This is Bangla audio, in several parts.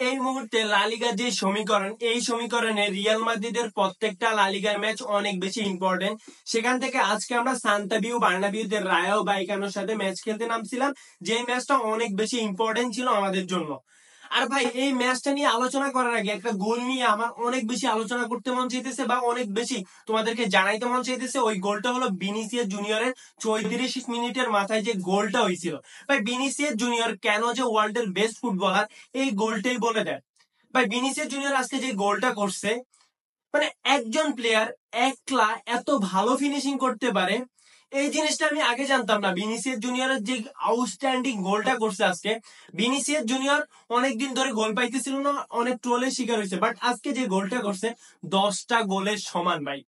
এই মুহূর্তে লা লিগার যে সমীকরণ, এই সমীকরণে রিয়াল মাদ্রিদের প্রত্যেকটা লা লিগার ম্যাচ অনেক বেশি ইম্পর্টেন্ট। সেখান থেকে আজকে আমরা সান্তা বার্নাবিউতে রায়ো ভাইকানোর সাথে ম্যাচ খেলতে নামছিলাম, যে ম্যাচটা অনেক বেশি ইম্পর্টেন্ট ছিল আমাদের জন্য। আর ভাই, এই ম্যাচটা নিয়ে আলোচনা করার আগে একটা গোল নিয়ে আমার অনেক বেশি আলোচনা করতে মন চাইতেছে, বা অনেক বেশি তোমাদেরকে জানাইতে মন চাইতেছে। ওই গোলটা হলো ভিনিসিয়াস জুনিয়রের 34 মিনিটের মাথায় যে গোলটা হয়েছিল। ভাই, ভিনিসিয়াস জুনিয়র কেন যে ওয়ার্ল্ডের বেস্ট ফুটবলার, এই গোলটাই বলে দেয়। ভাই, ভিনিসিয়াস জুনিয়র আজকে যে গোলটা করছে, মানে একজন প্লেয়ার একলা এত ভালো ফিনিশিং করতে পারে, এই জিনিসটা আমি আগে জানতাম না। ভিনিসিয়াস জুনিয়রের যে আউটস্ট্যান্ডিং গোলটা করছে আজকে, ভিনিসিয়াস জুনিয়র অনেকদিন ধরে গোল পাইতেছিল না, অনেক ট্রোলের শিকার হয়েছে, বাট আজকে যে গোলটা করছে 10টা গোলের সমান ভাই।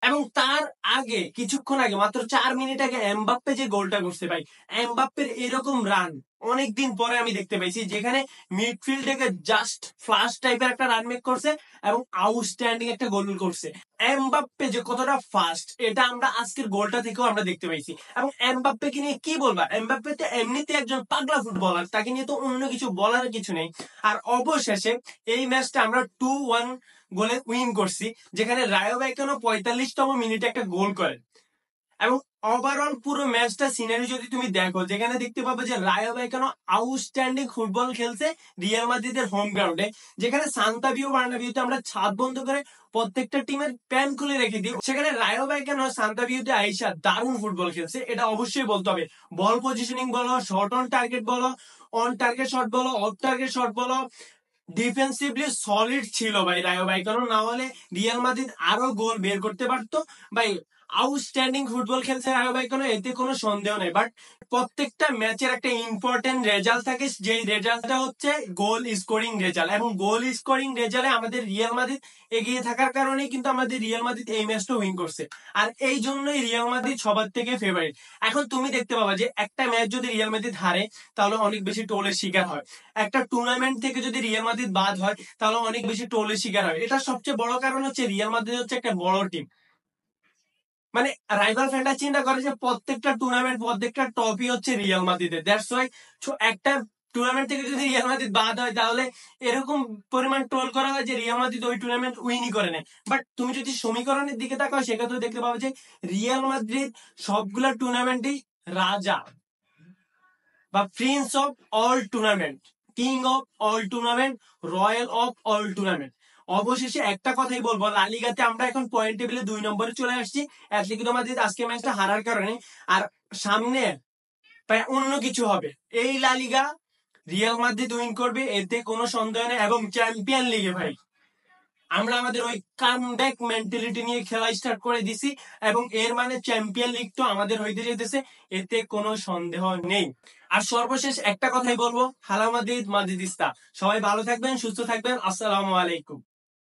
এবং তার আগে কিছুক্ষণ আগে, মাত্র 4 মিনিট আগে এমবাপ্পে যে গোলটা করছে ভাই, এমবাপ্পের এরকম রান অনেকদিন পরে আমি দেখতে পাইছি, যেখানে মিডফিল্ড থেকে জাস্ট ফ্লাশ টাইপের একটা রান মেক করছে এবং আউটস্ট্যান্ডিং একটা গোল করছে। এমবাপ্পে যে কতটা ফাস্ট, এটা আমরা আজকের গোলটা থেকেও আমরা দেখতে পাইছি। এবং এমবাপ্পেকে নিয়ে কি বলবা, এমবাপ্পে তো এমনিতে একজন পাগলা ফুটবলার, তাকে নিয়ে তো অন্য কিছু বলার কিছু নেই। আর অবশেষে এই ম্যাচটা আমরা 2-1 গোলে উইন করছি, যেখানে রায়ো ভাইকানো 45তম মিনিটে একটা গোল করে। এবং ওভারঅল পুরো ম্যাচটা সিনারি যদি তুমি দেখো, যেখানে দেখতে পাবে যে রায়ো ভাইকানো আউটস্ট্যান্ডিং ফুটবল খেলছে রিয়াল মাদ্রিদের হোম গ্রাউন্ডে, যেখানে বার্নাবিউতে আমরা ছাদ বন্ধ করে প্রত্যেকটা টিমের প্যান খুলে রেখে দিই, সেখানে রায়ো ভাইকানো সান্তাবিউতে আইসা দারুণ ফুটবল খেলছে, এটা অবশ্যই বলতে হবে। বল পজিশনিং বলো, শর্ট অন টার্গেট বলো, অন টার্গেট শট বলো, অফ টার্গেট শট বলো, ডিফেন্সিভলি সলিড ছিল ভাই রায়ো ভাইকানো। না হলে রিয়াল মাদ্রিদ আরো গোল বের করতে পারতো ভাই। আউটস্ট্যান্ডিং ফুটবল খেলছে রায়ো ভাইকানো, এতে কোনো সন্দেহ নেই। বাট প্রত্যেকটা ম্যাচের একটা ইম্পর্টেন্ট রেজাল্ট থাকে, যে রেজাল্টটা হচ্ছে গোল স্কোরিং রেজাল্ট। এবং গোল স্কোরিং রেজাল্টে আমাদের রিয়াল মাদ্রিদ এগিয়ে থাকার কারণেই কিন্তু আমাদের রিয়াল মাদ্রিদ এই ম্যাচটা উইন করছে। আর এই জন্যই রিয়াল মাদ্রিদ সবার থেকে ফেভারিট। এখন তুমি দেখতে পাবা যে একটা ম্যাচ যদি রিয়াল মাদ্রিদ হারে, তাহলে অনেক বেশি টোলের শিকার হয়। একটা টুর্নামেন্ট থেকে যদি রিয়াল মাদ্রিদ বাদ হয়, তাহলে অনেক বেশি টোলের শিকার হয়। এটা সবচেয়ে বড় কারণ হচ্ছে রিয়াল মাদ্রিদ হচ্ছে একটা বড় টিম। মানে রাইভাল ফ্যানরা চিন্তা করে যে প্রত্যেকটা টুর্নামেন্ট, প্রত্যেকটা টপই হচ্ছে রিয়াল মাদ্রিদের, দ্যাটস ওয়াই একটা টুর্নামেন্ট থেকে যদি রিয়াল মাদ্রিদ বাদ হয়, তাহলে এরকম পরিমাণ ট্রোল করা হয় যে রিয়াল মাদ্রিদ ওই টুর্নামেন্ট উইনই করে নেয়। বাট তুমি যদি সমীকরণের দিকে তাকাও, সেক্ষেত্রে দেখতে পাবো যে রিয়াল মাদ্রিদ সবগুলা টুর্নামেন্টই রাজা, বা Prince of all tournament, king of all tournament, royal of all tournament. অবশেষে একটা কথাই বলবো, লা লিগাতে আমরা এখন পয়েন্ট টেবিলে 2 নম্বরে চলে আসছি, অ্যাটলেটিকো মাদ্রিদ আজকে ম্যাচটা হারার কারণে। আর সামনে প্রায় অন্য কিছু হবে। এই লা লিগা রিয়াল মাদ্রিদ উইন করবে, এতে কোনো সন্দেহ নেই। এবং চ্যাম্পিয়ন লিগে ভাই, আমরা আমাদের ওই কামব্যাক মেন্টালিটি নিয়ে খেলা স্টার্ট করে দিছি, এবং এর মানে চ্যাম্পিয়ন লিগ তো আমাদের হইতে যেতেছে, এতে কোনো সন্দেহ নেই। আর সর্বশেষ একটা কথাই বলবো, হালা মাদ্রিদ মাদ্রিদিস্তা। সবাই ভালো থাকবেন, সুস্থ থাকবেন, আসসালামু আলাইকুম।